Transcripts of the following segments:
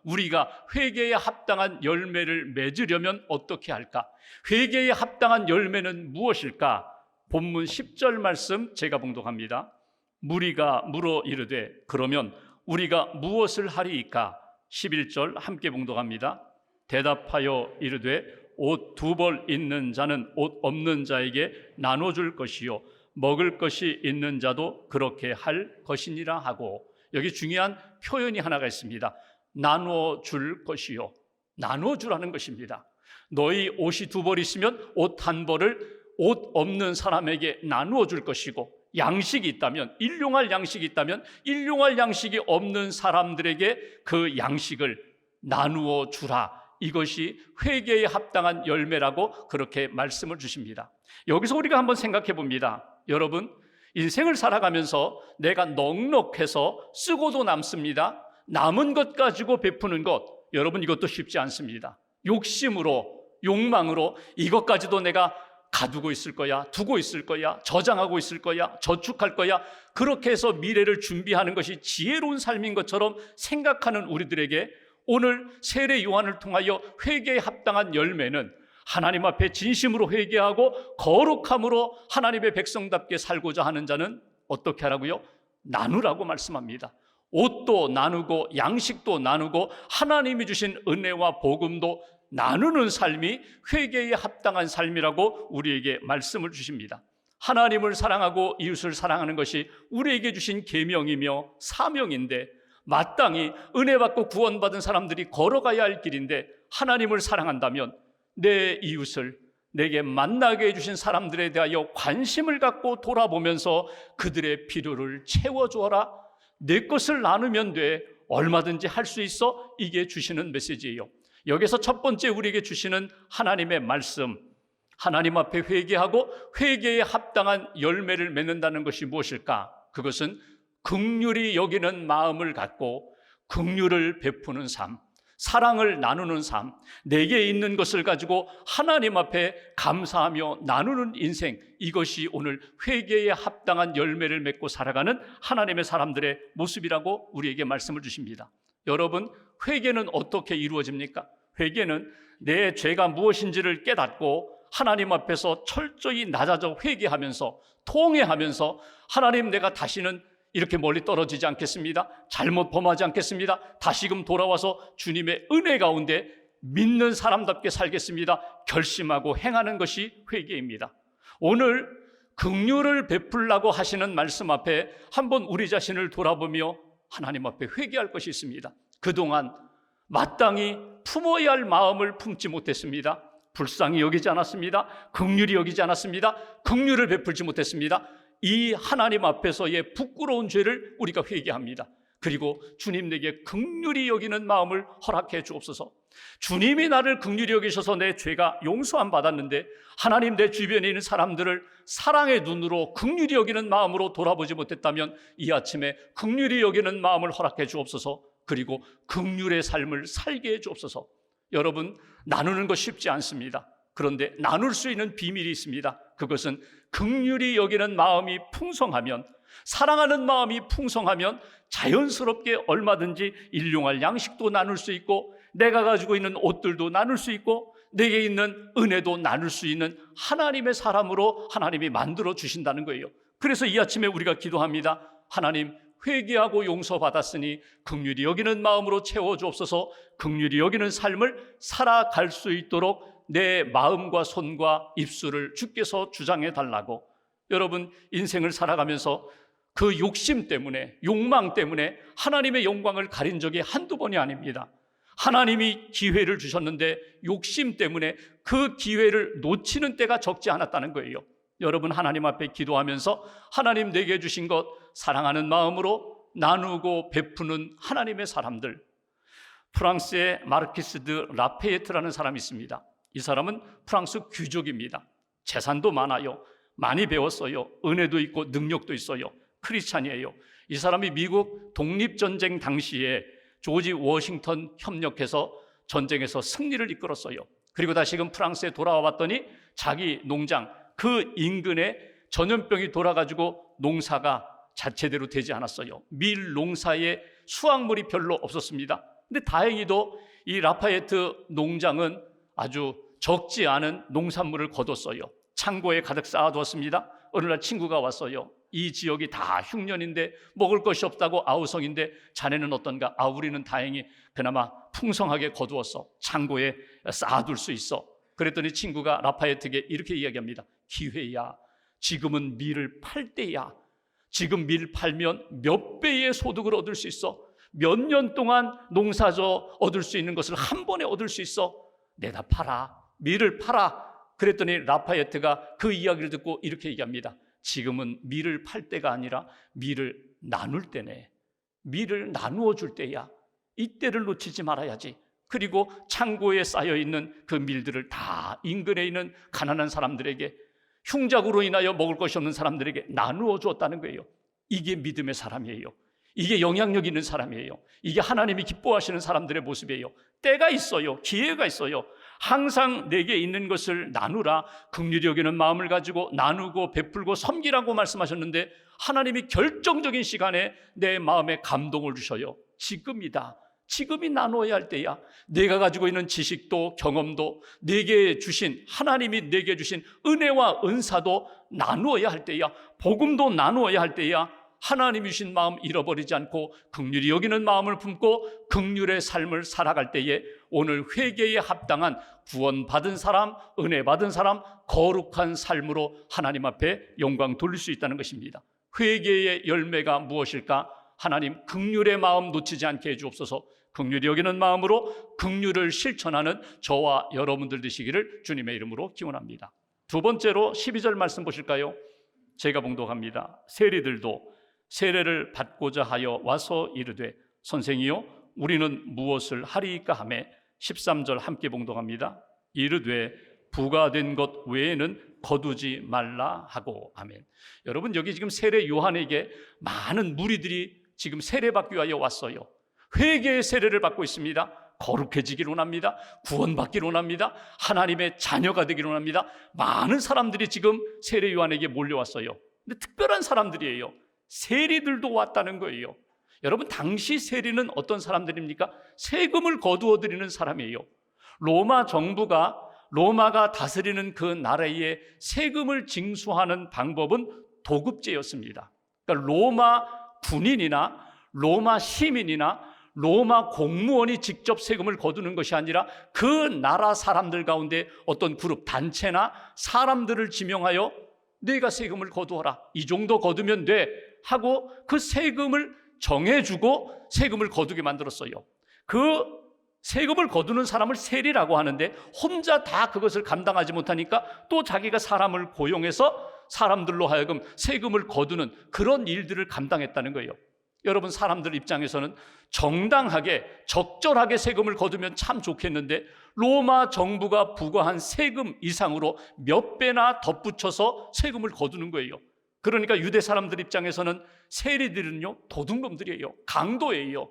우리가 회개에 합당한 열매를 맺으려면 어떻게 할까? 회개에 합당한 열매는 무엇일까? 본문 10절 말씀 제가 봉독합니다. 무리가 물어 이르되 그러면 우리가 무엇을 하리이까? 11절 함께 봉독합니다. 대답하여 이르되 옷 2벌 있는 자는 옷 없는 자에게 나눠줄 것이요 먹을 것이 있는 자도 그렇게 할 것이니라 하고, 여기 중요한 표현이 하나가 있습니다. 나눠줄 것이요, 나눠주라는 것입니다. 너희 옷이 2벌 있으면 옷 1벌을 옷 없는 사람에게 나누어 줄 것이고, 양식이 있다면, 일용할 양식이 있다면 일용할 양식이 없는 사람들에게 그 양식을 나누어 주라. 이것이 회개에 합당한 열매라고 그렇게 말씀을 주십니다. 여기서 우리가 한번 생각해 봅니다. 여러분, 인생을 살아가면서 내가 넉넉해서 쓰고도 남습니다. 남은 것 가지고 베푸는 것, 여러분 이것도 쉽지 않습니다. 욕심으로, 욕망으로 이것까지도 내가 가두고 있을 거야, 두고 있을 거야, 저장하고 있을 거야, 저축할 거야, 그렇게 해서 미래를 준비하는 것이 지혜로운 삶인 것처럼 생각하는 우리들에게 오늘 세례 요한을 통하여 회개에 합당한 열매는 하나님 앞에 진심으로 회개하고 거룩함으로 하나님의 백성답게 살고자 하는 자는 어떻게 하라고요? 나누라고 말씀합니다. 옷도 나누고 양식도 나누고 하나님이 주신 은혜와 복음도 나누는 삶이 회개에 합당한 삶이라고 우리에게 말씀을 주십니다. 하나님을 사랑하고 이웃을 사랑하는 것이 우리에게 주신 계명이며 사명인데, 마땅히 은혜 받고 구원받은 사람들이 걸어가야 할 길인데, 하나님을 사랑한다면 내 이웃을, 내게 만나게 해주신 사람들에 대하여 관심을 갖고 돌아보면서 그들의 필요를 채워주어라. 내 것을 나누면 돼. 얼마든지 할 수 있어. 이게 주시는 메시지예요. 여기서 첫 번째 우리에게 주시는 하나님의 말씀, 하나님 앞에 회개하고 회개에 합당한 열매를 맺는다는 것이 무엇일까? 그것은 긍휼히 여기는 마음을 갖고 긍휼을 베푸는 삶, 사랑을 나누는 삶, 내게 있는 것을 가지고 하나님 앞에 감사하며 나누는 인생, 이것이 오늘 회개에 합당한 열매를 맺고 살아가는 하나님의 사람들의 모습이라고 우리에게 말씀을 주십니다. 여러분, 회개는 어떻게 이루어집니까? 회개는 내 죄가 무엇인지를 깨닫고 하나님 앞에서 철저히 낮아져 회개하면서 통회하면서, 하나님, 내가 다시는 이렇게 멀리 떨어지지 않겠습니다. 잘못 범하지 않겠습니다. 다시금 돌아와서 주님의 은혜 가운데 믿는 사람답게 살겠습니다. 결심하고 행하는 것이 회개입니다. 오늘 긍휼을 베풀라고 하시는 말씀 앞에 한번 우리 자신을 돌아보며 하나님 앞에 회개할 것이 있습니다. 그동안 마땅히 품어야 할 마음을 품지 못했습니다. 불쌍히 여기지 않았습니다. 긍휼히 여기지 않았습니다. 긍휼을 베풀지 못했습니다. 이 하나님 앞에서의 부끄러운 죄를 우리가 회개합니다. 그리고 주님, 내게 긍휼히 여기는 마음을 허락해 주옵소서. 주님이 나를 긍휼히 여기셔서 내 죄가 용서함 받았는데, 하나님, 내 주변에 있는 사람들을 사랑의 눈으로 긍휼히 여기는 마음으로 돌아보지 못했다면 이 아침에 긍휼히 여기는 마음을 허락해 주옵소서. 그리고 긍휼의 삶을 살게 해 주옵소서. 여러분, 나누는 것 쉽지 않습니다. 그런데 나눌 수 있는 비밀이 있습니다. 그것은 긍휼히 여기는 마음이 풍성하면, 사랑하는 마음이 풍성하면 자연스럽게 얼마든지 일용할 양식도 나눌 수 있고, 내가 가지고 있는 옷들도 나눌 수 있고, 내게 있는 은혜도 나눌 수 있는 하나님의 사람으로 하나님이 만들어 주신다는 거예요. 그래서 이 아침에 우리가 기도합니다. 하나님, 회개하고 용서받았으니 긍휼히 여기는 마음으로 채워주옵소서. 긍휼히 여기는 삶을 살아갈 수 있도록 내 마음과 손과 입술을 주께서 주장해 달라고. 여러분, 인생을 살아가면서 그 욕심 때문에, 욕망 때문에 하나님의 영광을 가린 적이 한두 번이 아닙니다. 하나님이 기회를 주셨는데 욕심 때문에 그 기회를 놓치는 때가 적지 않았다는 거예요. 여러분, 하나님 앞에 기도하면서 하나님 내게 주신 것 사랑하는 마음으로 나누고 베푸는 하나님의 사람들. 프랑스의 마르키스 드 라페예트라는 사람이 있습니다. 이 사람은 프랑스 귀족입니다. 재산도 많아요. 많이 배웠어요. 은혜도 있고 능력도 있어요. 크리스찬이에요. 이 사람이 미국 독립전쟁 당시에 조지 워싱턴 협력해서 전쟁에서 승리를 이끌었어요. 그리고 다시금 프랑스에 돌아와 봤더니 자기 농장 그 인근에 전염병이 돌아가지고 농사가 제대로 되지 않았어요. 밀 농사에 수확물이 별로 없었습니다. 근데 다행히도 이 라파예트 농장은 아주 적지 않은 농산물을 거뒀어요. 창고에 가득 쌓아두었습니다. 어느 날 친구가 왔어요. 이 지역이 다 흉년인데 먹을 것이 없다고 아우성인데 자네는 어떤가? 우리는 다행히 그나마 풍성하게 거두었어. 창고에 쌓아둘 수 있어. 그랬더니 친구가 라파예트에게 이렇게 이야기합니다. 기회야. 지금은 밀을 팔 때야. 지금 밀 팔면 몇 배의 소득을 얻을 수 있어. 몇 년 동안 농사져 얻을 수 있는 것을 한 번에 얻을 수 있어. 내다 팔아. 밀을 팔아. 그랬더니 라파예트가 그 이야기를 듣고 이렇게 얘기합니다. 지금은 밀을 팔 때가 아니라 밀을 나눌 때네. 밀을 나누어 줄 때야. 이때를 놓치지 말아야지. 그리고 창고에 쌓여있는 그 밀들을 다 인근에 있는 가난한 사람들에게, 흉작으로 인하여 먹을 것이 없는 사람들에게 나누어 주었다는 거예요. 이게 믿음의 사람이에요. 이게 영향력 있는 사람이에요. 이게 하나님이 기뻐하시는 사람들의 모습이에요. 때가 있어요. 기회가 있어요. 항상 내게 있는 것을 나누라. 긍휼히 여기는 마음을 가지고 나누고 베풀고 섬기라고 말씀하셨는데 하나님이 결정적인 시간에 내 마음에 감동을 주셔요. 지금이다. 지금이 나누어야 할 때야. 내가 가지고 있는 지식도 경험도 내게 주신, 하나님이 내게 주신 은혜와 은사도 나누어야 할 때야. 복음도 나누어야 할 때야. 하나님이 주신 마음 잃어버리지 않고 긍휼히 여기는 마음을 품고 긍휼의 삶을 살아갈 때에 오늘 회개에 합당한 구원받은 사람, 은혜 받은 사람, 거룩한 삶으로 하나님 앞에 영광 돌릴 수 있다는 것입니다. 회개의 열매가 무엇일까? 하나님 긍휼의 마음 놓치지 않게 해주옵소서. 긍휼히 여기는 마음으로 긍휼을 실천하는 저와 여러분들 되시기를 주님의 이름으로 기원합니다. 두 번째로 12절 말씀 보실까요? 제가 봉독합니다. 세리들도 세례를 받고자 하여 와서 이르되 선생이요 우리는 무엇을 하리이까 하매 13절 함께 봉독합니다. 이르되 부가된 것 외에는 거두지 말라 하고. 아멘. 여러분, 여기 지금 세례 요한에게 많은 무리들이 지금 세례받기 위하여 왔어요. 회개의 세례를 받고 있습니다. 거룩해지기를 원합니다. 구원받기를 원합니다. 하나님의 자녀가 되기를 원합니다. 많은 사람들이 지금 세례 요한에게 몰려왔어요. 근데 특별한 사람들이에요. 세리들도 왔다는 거예요. 여러분, 당시 세리는 어떤 사람들입니까? 세금을 거두어 드리는 사람이에요. 로마 정부가, 로마가 다스리는 그 나라에 세금을 징수하는 방법은 도급제였습니다. 그러니까 로마 군인이나 로마 시민이나 로마 공무원이 직접 세금을 거두는 것이 아니라 그 나라 사람들 가운데 어떤 그룹, 단체나 사람들을 지명하여 내가 세금을 거두어라. 이 정도 거두면 돼. 하고 그 세금을 정해주고 세금을 거두게 만들었어요. 그 세금을 거두는 사람을 세리라고 하는데 혼자 다 그것을 감당하지 못하니까 또 자기가 사람을 고용해서 사람들로 하여금 세금을 거두는 그런 일들을 감당했다는 거예요. 여러분, 사람들 입장에서는 정당하게 적절하게 세금을 거두면 참 좋겠는데 로마 정부가 부과한 세금 이상으로 몇 배나 덧붙여서 세금을 거두는 거예요. 그러니까 유대 사람들 입장에서는 세리들은요 도둑놈들이에요. 강도예요.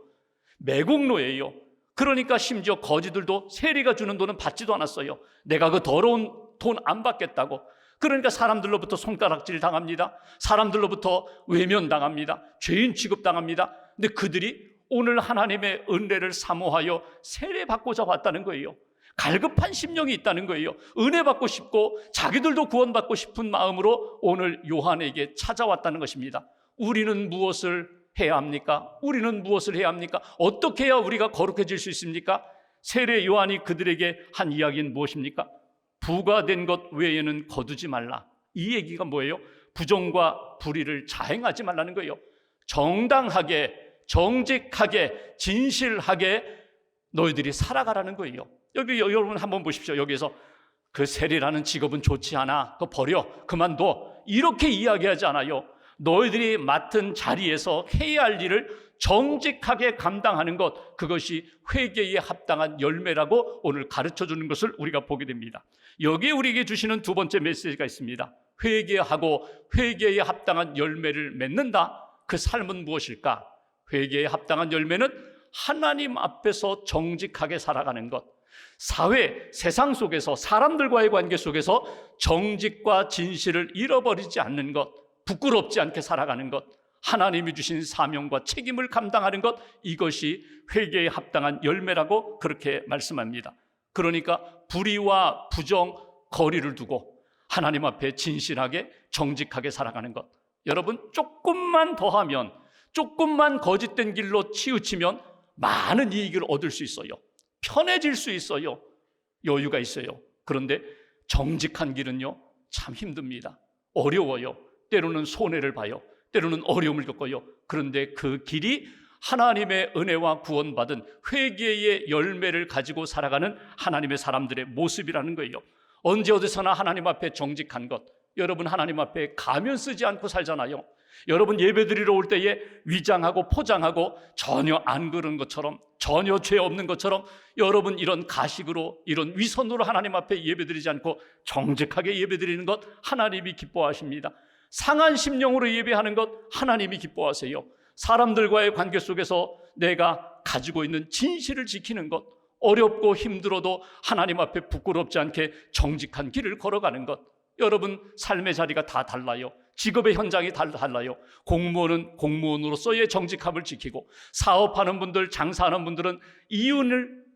매국노예요. 그러니까 심지어 거지들도 세리가 주는 돈은 받지도 않았어요. 내가 그 더러운 돈 안 받겠다고. 그러니까 사람들로부터 손가락질 당합니다. 사람들로부터 외면당합니다. 죄인 취급당합니다. 근데 그들이 오늘 하나님의 은혜를 사모하여 세례받고자 왔다는 거예요. 갈급한 심령이 있다는 거예요. 은혜 받고 싶고 자기들도 구원받고 싶은 마음으로 오늘 요한에게 찾아왔다는 것입니다. 우리는 무엇을 해야 합니까? 우리는 무엇을 해야 합니까? 어떻게 해야 우리가 거룩해질 수 있습니까? 세례 요한이 그들에게 한 이야기는 무엇입니까? 부가된 것 외에는 거두지 말라. 이 얘기가 뭐예요? 부정과 불의를 자행하지 말라는 거예요. 정당하게, 정직하게, 진실하게 너희들이 살아가라는 거예요. 여기 여러분 한번 보십시오. 여기에서 그 세리라는 직업은 좋지 않아. 그거 버려. 그만둬. 이렇게 이야기하지 않아요. 너희들이 맡은 자리에서 해야 할 일을 정직하게 감당하는 것, 그것이 회개에 합당한 열매라고 오늘 가르쳐주는 것을 우리가 보게 됩니다. 여기에 우리에게 주시는 두 번째 메시지가 있습니다. 회개하고 회개에 합당한 열매를 맺는다. 그 삶은 무엇일까? 회개에 합당한 열매는 하나님 앞에서 정직하게 살아가는 것, 사회, 세상 속에서 사람들과의 관계 속에서 정직과 진실을 잃어버리지 않는 것, 부끄럽지 않게 살아가는 것, 하나님이 주신 사명과 책임을 감당하는 것, 이것이 회개에 합당한 열매라고 그렇게 말씀합니다. 그러니까 불의와 부정 거리를 두고 하나님 앞에 진실하게 정직하게 살아가는 것. 여러분, 조금만 더하면, 조금만 거짓된 길로 치우치면 많은 이익을 얻을 수 있어요. 편해질 수 있어요. 여유가 있어요. 그런데 정직한 길은요, 참 힘듭니다. 어려워요. 때로는 손해를 봐요. 때로는 어려움을 겪어요. 그런데 그 길이 하나님의 은혜와 구원받은 회개의 열매를 가지고 살아가는 하나님의 사람들의 모습이라는 거예요. 언제 어디서나 하나님 앞에 정직한 것. 여러분, 하나님 앞에 가면 쓰지 않고 살잖아요. 여러분, 예배드리러 올 때에 위장하고 포장하고 전혀 안 그런 것처럼, 전혀 죄 없는 것처럼 여러분 이런 가식으로, 이런 위선으로 하나님 앞에 예배드리지 않고 정직하게 예배드리는 것 하나님이 기뻐하십니다. 상한 심령으로 예배하는 것 하나님이 기뻐하세요. 사람들과의 관계 속에서 내가 가지고 있는 진실을 지키는 것, 어렵고 힘들어도 하나님 앞에 부끄럽지 않게 정직한 길을 걸어가는 것. 여러분, 삶의 자리가 다 달라요. 직업의 현장이 달라요. 공무원은 공무원으로서의 정직함을 지키고, 사업하는 분들, 장사하는 분들은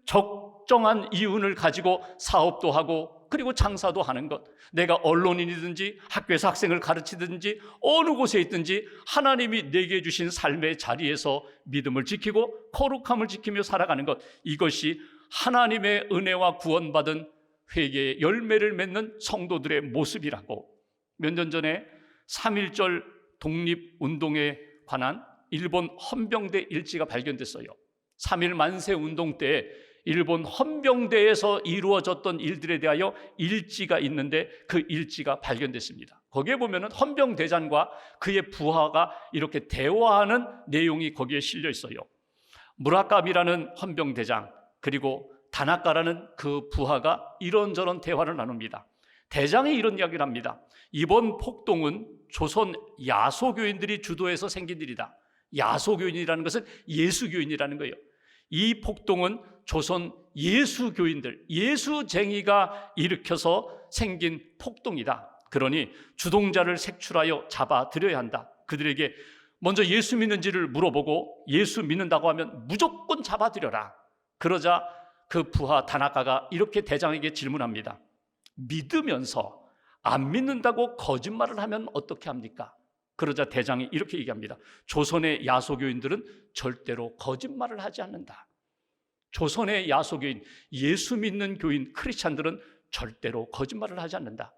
적정한 이윤을 가지고 사업도 하고 그리고 장사도 하는 것. 내가 언론인이든지 학교에서 학생을 가르치든지 어느 곳에 있든지 하나님이 내게 주신 삶의 자리에서 믿음을 지키고 거룩함을 지키며 살아가는 것, 이것이 하나님의 은혜와 구원받은 회개의 열매를 맺는 성도들의 모습이라고. 몇 년 전에 3.1절 독립운동에 관한 일본 헌병대 일지가 발견됐어요. 3.1 만세 운동 때 일본 헌병대에서 이루어졌던 일들에 대하여 일지가 있는데 그 일지가 발견됐습니다. 거기에 보면은 헌병대장과 그의 부하가 이렇게 대화하는 내용이 거기에 실려 있어요. 무라카미라는 헌병대장, 그리고 다나카라는 그 부하가 이런저런 대화를 나눕니다. 대장이 이런 이야기를 합니다. 이번 폭동은 조선 야소교인들이 주도해서 생긴 일이다. 야소교인이라는 것은 예수교인이라는 거예요. 이 폭동은 조선 예수교인들, 예수쟁이가 일으켜서 생긴 폭동이다. 그러니 주동자를 색출하여 잡아들여야 한다. 그들에게 먼저 예수 믿는지를 물어보고 예수 믿는다고 하면 무조건 잡아들여라. 그러자 그 부하 다나카가 이렇게 대장에게 질문합니다. 믿으면서 안 믿는다고 거짓말을 하면 어떻게 합니까? 그러자 대장이 이렇게 얘기합니다. 조선의 야소교인들은 절대로 거짓말을 하지 않는다. 조선의 야소교인, 예수 믿는 교인, 크리스찬들은 절대로 거짓말을 하지 않는다.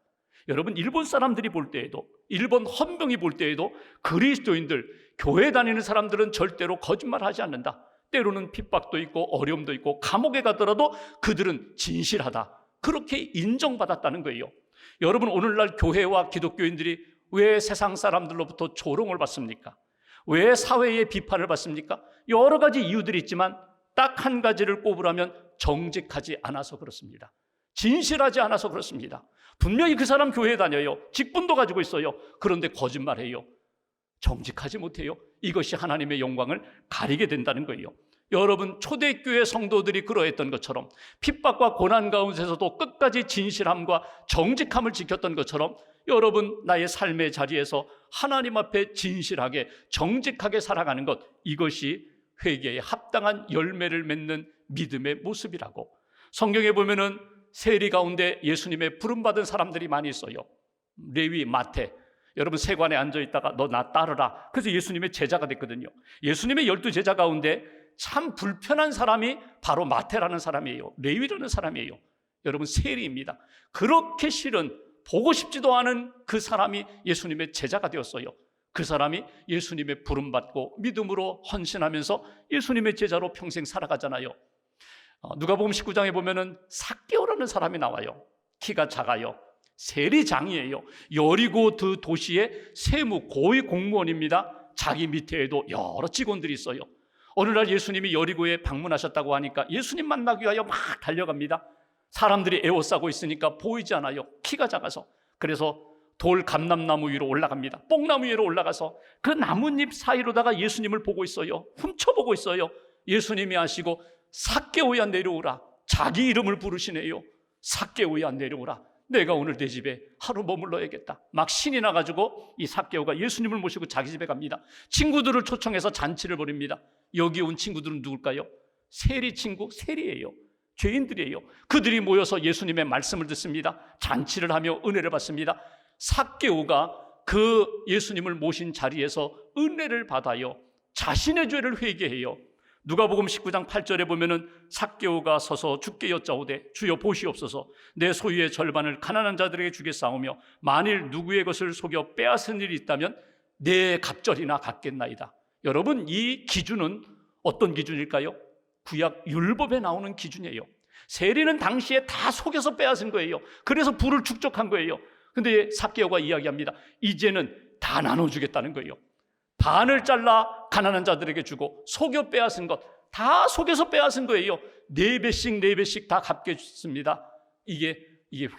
여러분, 일본 사람들이 볼 때에도, 일본 헌병이 볼 때에도 그리스도인들, 교회 다니는 사람들은 절대로 거짓말을 하지 않는다. 때로는 핍박도 있고 어려움도 있고 감옥에 가더라도 그들은 진실하다. 그렇게 인정받았다는 거예요. 여러분, 오늘날 교회와 기독교인들이 왜 세상 사람들로부터 조롱을 받습니까? 왜 사회의 비판을 받습니까? 여러 가지 이유들이 있지만 딱 한 가지를 꼽으라면 정직하지 않아서 그렇습니다. 진실하지 않아서 그렇습니다. 분명히 그 사람 교회에 다녀요. 직분도 가지고 있어요. 그런데 거짓말해요. 정직하지 못해요. 이것이 하나님의 영광을 가리게 된다는 거예요. 여러분, 초대교회 성도들이 그러했던 것처럼 핍박과 고난 가운데서도 끝까지 진실함과 정직함을 지켰던 것처럼 여러분, 나의 삶의 자리에서 하나님 앞에 진실하게 정직하게 살아가는 것, 이것이 회개에 합당한 열매를 맺는 믿음의 모습이라고. 성경에 보면은 세리 가운데 예수님의 부름받은 사람들이 많이 있어요. 레위, 마태. 여러분, 세관에 앉아있다가 너 나 따르라. 그래서 예수님의 제자가 됐거든요. 예수님의 12제자 가운데 참 불편한 사람이 바로 마태라는 사람이에요. 레위라는 사람이에요. 여러분, 세리입니다. 그렇게 싫은, 보고 싶지도 않은 그 사람이 예수님의 제자가 되었어요. 그 사람이 예수님의 부름받고 믿음으로 헌신하면서 예수님의 제자로 평생 살아가잖아요. 누가복음 19장에 보면은 삭개오라는 사람이 나와요. 키가 작아요. 세리장이에요. 여리고 그 도시의 세무 고위 공무원입니다. 자기 밑에도 여러 직원들이 있어요. 어느 날 예수님이 여리고에 방문하셨다고 하니까 예수님 만나기 위하여 막 달려갑니다. 사람들이 에워싸고 있으니까 보이지 않아요. 키가 작아서. 그래서 돌 감람나무 위로 올라갑니다. 뽕나무 위로 올라가서 그 나뭇잎 사이로다가 예수님을 보고 있어요. 훔쳐보고 있어요. 예수님이 아시고 삭개오야 내려오라. 자기 이름을 부르시네요. 삭개오야 내려오라. 내가 오늘 내 집에 하루 머물러야겠다. 막 신이 나가지고 이 삭개오가 예수님을 모시고 자기 집에 갑니다. 친구들을 초청해서 잔치를 벌입니다. 여기 온 친구들은 누굴까요? 세리 친구, 세리예요. 죄인들이에요. 그들이 모여서 예수님의 말씀을 듣습니다. 잔치를 하며 은혜를 받습니다. 삭개오가 그 예수님을 모신 자리에서 은혜를 받아요. 자신의 죄를 회개해요. 누가복음 19장 8절에 보면은 삭개오가 서서 주께 여짜오되 주여 보시옵소서 내 소유의 절반을 가난한 자들에게 주겠사오며 만일 누구의 것을 속여 빼앗은 일이 있다면 내 갑절이나 갚겠나이다. 여러분, 이 기준은 어떤 기준일까요? 구약 율법에 나오는 기준이에요. 세리는 당시에 다 속여서 빼앗은 거예요. 그래서 부를 축적한 거예요. 근데 삭개오가 이야기합니다. 이제는 다 나눠주겠다는 거예요. 반을 잘라 가난한 자들에게 주고 속여 빼앗은 것 다 속여서 빼앗은 거예요. 4배씩 다 갚게 줍니다. 이게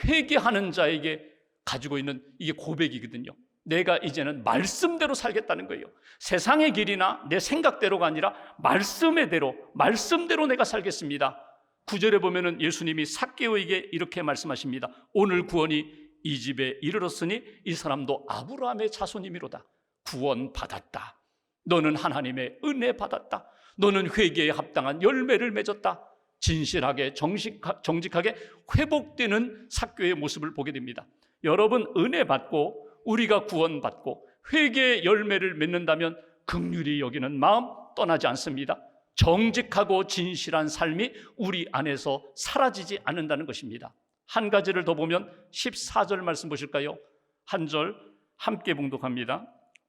회개하는 자에게 가지고 있는 이게 고백이거든요. 내가 이제는 말씀대로 살겠다는 거예요. 세상의 길이나 내 생각대로가 아니라 말씀대로 내가 살겠습니다. 9절에 보면은 예수님이 삭개오에게 이렇게 말씀하십니다. 오늘 구원이 이 집에 이르렀으니 이 사람도 아브라함의 자손이미로다. 구원 받았다. 너는 하나님의 은혜 받았다. 너는 회개에 합당한 열매를 맺었다. 진실하게 정직하게 회복되는 삭개오의 모습을 보게 됩니다. 여러분, 은혜 받고 우리가 구원 받고 회개의 열매를 맺는다면 긍휼히 여기는 마음 떠나지 않습니다. 정직하고 진실한 삶이 우리 안에서 사라지지 않는다는 것입니다. 한 가지를 더 보면 14절 말씀 보실까요? 한 절 함께 봉독합니다.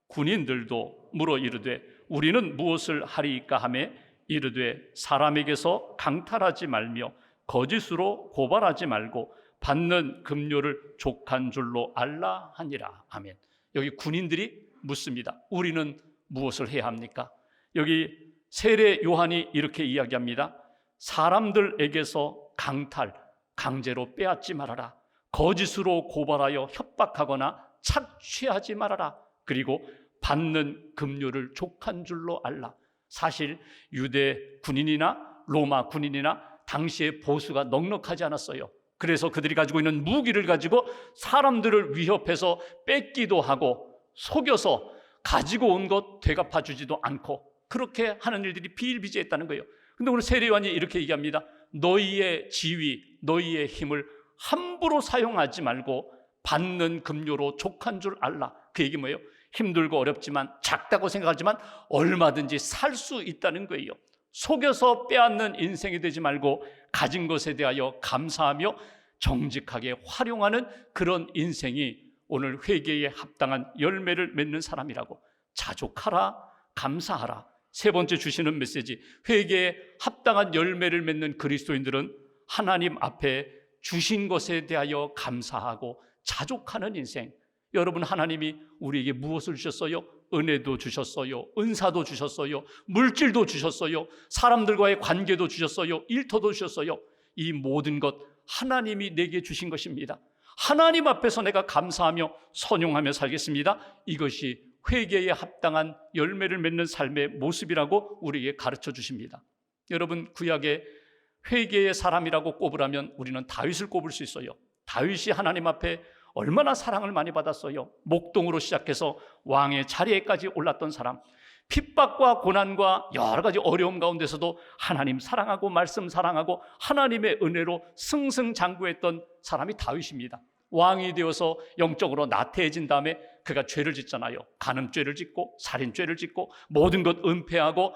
군인들도 물어 이르되 우리는 무엇을 하리이까 하매 이르되 사람에게서 강탈하지 말며 거짓으로 고발하지 말고 받는 급료를 족한 줄로 알라 하니라. 아멘. 여기 군인들이 묻습니다. 우리는 무엇을 해야 합니까? 여기 세례 요한이 이렇게 이야기합니다. 사람들에게서 강제로 빼앗지 말아라. 거짓으로 고발하여 협박하거나 착취하지 말아라. 그리고 받는 급료를 족한 줄로 알라. 사실 유대 군인이나 로마 군인이나 당시에 보수가 넉넉하지 않았어요. 그래서 그들이 가지고 있는 무기를 가지고 사람들을 위협해서 뺏기도 하고 속여서 가지고 온 것 되갚아 주지도 않고 그렇게 하는 일들이 비일비재했다는 거예요. 근데 오늘 세례요한이 이렇게 얘기합니다. 너희의 지위, 너희의 힘을 함부로 사용하지 말고 받는 급료로 족한 줄 알라. 그 얘기 뭐예요? 힘들고 어렵지만 작다고 생각하지만 얼마든지 살 수 있다는 거예요. 속여서 빼앗는 인생이 되지 말고 가진 것에 대하여 감사하며 정직하게 활용하는 그런 인생이 오늘 회개에 합당한 열매를 맺는 사람이라고. 자족하라, 감사하라. 세 번째 주시는 메시지, 회개에 합당한 열매를 맺는 그리스도인들은 하나님 앞에 주신 것에 대하여 감사하고 자족하는 인생. 여러분, 하나님이 우리에게 무엇을 주셨어요? 은혜도 주셨어요. 은사도 주셨어요. 물질도 주셨어요. 사람들과의 관계도 주셨어요. 일터도 주셨어요. 이 모든 것 하나님이 내게 주신 것입니다. 하나님 앞에서 내가 감사하며 선용하며 살겠습니다. 이것이 회개에 합당한 열매를 맺는 삶의 모습이라고 우리에게 가르쳐 주십니다. 여러분, 구약에 회개의 사람이라고 꼽으라면 우리는 다윗을 꼽을 수 있어요. 다윗이 하나님 앞에 얼마나 사랑을 많이 받았어요. 목동으로 시작해서 왕의 자리에까지 올랐던 사람, 핍박과 고난과 여러 가지 어려움 가운데서도 하나님 사랑하고 말씀 사랑하고 하나님의 은혜로 승승장구했던 사람이 다윗입니다. 왕이 되어서 영적으로 나태해진 다음에 그가 죄를 짓잖아요. 간음죄를 짓고 살인죄를 짓고 모든 것 은폐하고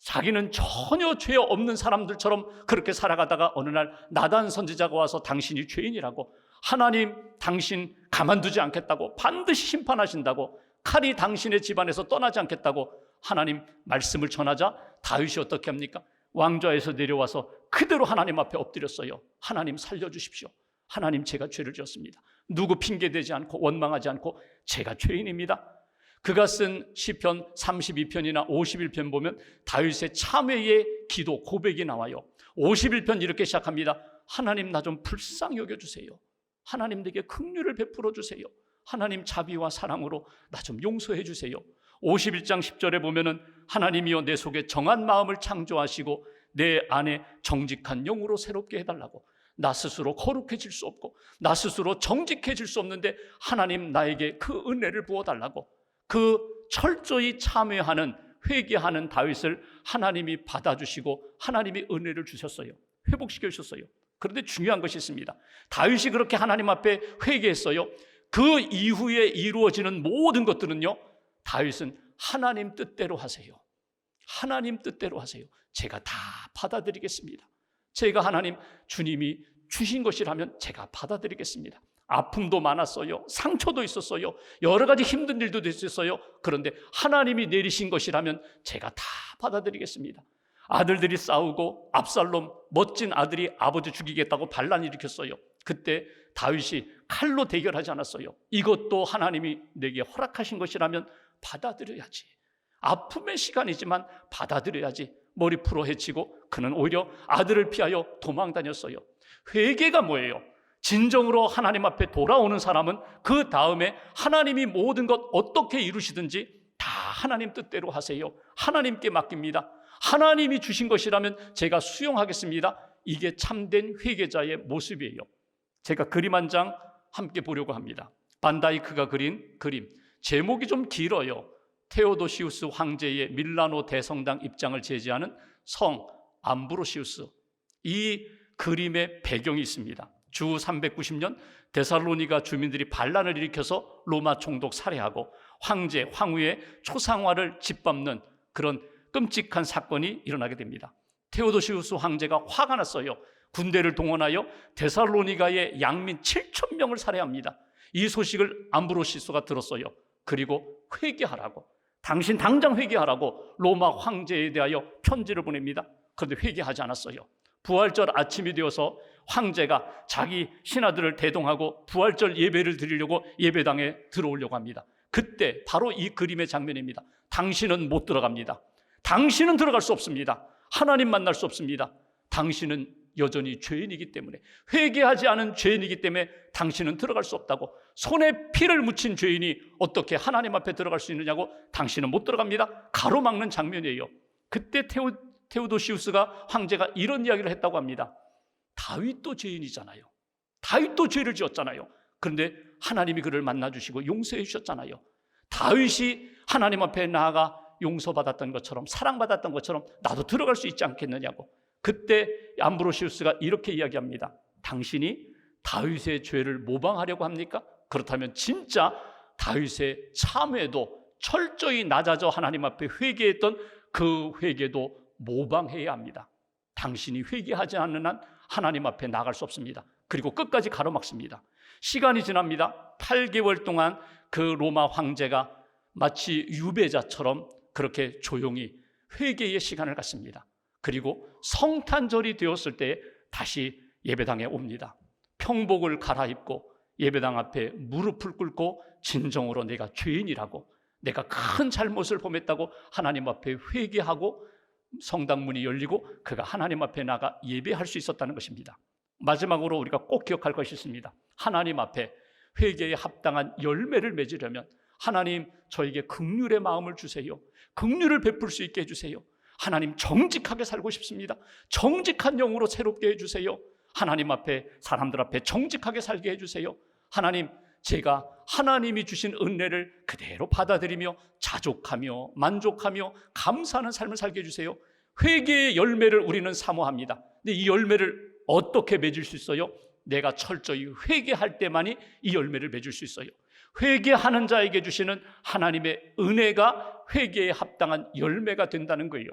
자기는 전혀 죄 없는 사람들처럼 그렇게 살아가다가 어느 날 나단 선지자가 와서 당신이 죄인이라고, 하나님 당신 가만두지 않겠다고, 반드시 심판하신다고, 칼이 당신의 집안에서 떠나지 않겠다고 하나님 말씀을 전하자 다윗이 어떻게 합니까? 왕좌에서 내려와서 그대로 하나님 앞에 엎드렸어요. 하나님 살려주십시오. 하나님, 제가 죄를 지었습니다. 누구 핑계대지 않고 원망하지 않고 제가 죄인입니다. 그가 쓴 시편 32편이나 51편 보면 다윗의 참회의 기도 고백이 나와요. 51편 이렇게 시작합니다. 하나님, 나 좀 불쌍히 여겨주세요. 하나님, 내게 긍휼을 베풀어 주세요. 하나님, 자비와 사랑으로 나 좀 용서해 주세요. 51장 10절에 보면은 하나님이여 내 속에 정한 마음을 창조하시고 내 안에 정직한 영으로 새롭게 해달라고, 나 스스로 거룩해질 수 없고 나 스스로 정직해질 수 없는데 하나님 나에게 그 은혜를 부어달라고 그 철저히 참회하는 회개하는 다윗을 하나님이 받아주시고 하나님이 은혜를 주셨어요. 회복시켜 주셨어요. 그런데 중요한 것이 있습니다. 다윗이 그렇게 하나님 앞에 회개했어요. 그 이후에 이루어지는 모든 것들은요, 다윗은 하나님 뜻대로 하세요. 하나님 뜻대로 하세요. 제가 다 받아들이겠습니다. 제가 하나님 주님이 주신 것이라면 제가 받아들이겠습니다. 아픔도 많았어요. 상처도 있었어요. 여러 가지 힘든 일도 있었어요. 그런데 하나님이 내리신 것이라면 제가 다 받아들이겠습니다. 아들들이 싸우고 압살롬 멋진 아들이 아버지 죽이겠다고 반란 일으켰어요. 그때 다윗이 칼로 대결하지 않았어요. 이것도 하나님이 내게 허락하신 것이라면 받아들여야지. 아픔의 시간이지만 받아들여야지. 머리 풀어 헤치고 그는 오히려 아들을 피하여 도망 다녔어요. 회개가 뭐예요? 진정으로 하나님 앞에 돌아오는 사람은 그 다음에 하나님이 모든 것 어떻게 이루시든지 다 하나님 뜻대로 하세요. 하나님께 맡깁니다. 하나님이 주신 것이라면 제가 수용하겠습니다. 이게 참된 회개자의 모습이에요. 제가 그림 한 장 함께 보려고 합니다. 반다이크가 그린 그림, 제목이 좀 길어요. 테오도시우스 황제의 밀라노 대성당 입장을 제지하는 성 암브로시우스. 이 그림의 배경이 있습니다. 주 390년 데살로니가 주민들이 반란을 일으켜서 로마 총독 살해하고 황제, 황후의 초상화를 짓밟는 그런 끔찍한 사건이 일어나게 됩니다. 테오도시우스 황제가 화가 났어요. 군대를 동원하여 데살로니가의 양민 7,000명을 살해합니다. 이 소식을 암브로시스가 들었어요. 그리고 회개하라고, 당신 당장 회개하라고 로마 황제에 대하여 편지를 보냅니다. 그런데 회개하지 않았어요. 부활절 아침이 되어서 황제가 자기 신하들을 대동하고 부활절 예배를 드리려고 예배당에 들어오려고 합니다. 그때 바로 이 그림의 장면입니다. 당신은 못 들어갑니다. 당신은 들어갈 수 없습니다. 하나님 만날 수 없습니다. 당신은 여전히 죄인이기 때문에, 회개하지 않은 죄인이기 때문에 당신은 들어갈 수 없다고. 손에 피를 묻힌 죄인이 어떻게 하나님 앞에 들어갈 수 있느냐고. 당신은 못 들어갑니다. 가로막는 장면이에요. 그때 테오도시우스가 황제가 이런 이야기를 했다고 합니다. 다윗도 죄인이잖아요. 다윗도 죄를 지었잖아요. 그런데 하나님이 그를 만나주시고 용서해 주셨잖아요. 다윗이 하나님 앞에 나아가 용서받았던 것처럼, 사랑받았던 것처럼 나도 들어갈 수 있지 않겠느냐고. 그때 암브로시우스가 이렇게 이야기합니다. 당신이 다윗의 죄를 모방하려고 합니까? 그렇다면 진짜 다윗의 참회도 철저히 낮아져 하나님 앞에 회개했던 그 회개도 모방해야 합니다. 당신이 회개하지 않는 한 하나님 앞에 나갈 수 없습니다. 그리고 끝까지 가로막습니다. 시간이 지납니다. 8개월 동안 그 로마 황제가 마치 유배자처럼 그렇게 조용히 회개의 시간을 갖습니다. 그리고 성탄절이 되었을 때 다시 예배당에 옵니다. 평복을 갈아입고 예배당 앞에 무릎을 꿇고 진정으로 내가 죄인이라고, 내가 큰 잘못을 범했다고 하나님 앞에 회개하고 성당 문이 열리고 그가 하나님 앞에 나가 예배할 수 있었다는 것입니다. 마지막으로 우리가 꼭 기억할 것이 있습니다. 하나님 앞에 회개에 합당한 열매를 맺으려면 하나님 저에게 긍휼의 마음을 주세요. 긍휼을 베풀 수 있게 해주세요. 하나님 정직하게 살고 싶습니다. 정직한 영으로 새롭게 해주세요. 하나님 앞에, 사람들 앞에 정직하게 살게 해주세요. 하나님, 제가 하나님이 주신 은혜를 그대로 받아들이며 자족하며 만족하며 감사하는 삶을 살게 해주세요. 회개의 열매를 우리는 사모합니다. 근데 이 열매를 어떻게 맺을 수 있어요? 내가 철저히 회개할 때만이 이 열매를 맺을 수 있어요. 회개하는 자에게 주시는 하나님의 은혜가 회개에 합당한 열매가 된다는 거예요.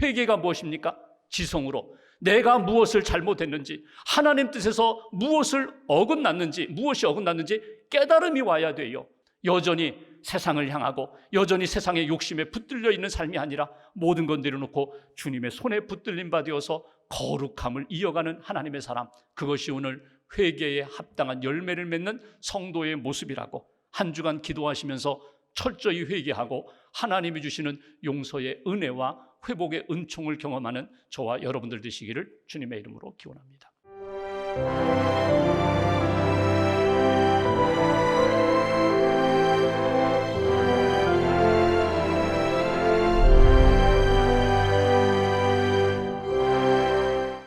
회개가 무엇입니까? 지성으로 내가 무엇을 잘못했는지, 하나님 뜻에서 무엇을 어긋났는지, 무엇이 어긋났는지 깨달음이 와야 돼요. 여전히 세상을 향하고 여전히 세상의 욕심에 붙들려 있는 삶이 아니라 모든 것 내려놓고 주님의 손에 붙들림 바 되어서 거룩함을 이어가는 하나님의 사람, 그것이 오늘 회개에 합당한 열매를 맺는 성도의 모습이라고, 한 주간 기도하시면서 철저히 회개하고 하나님이 주시는 용서의 은혜와 회복의 은총을 경험하는 저와 여러분들 되시기를 주님의 이름으로 기원합니다.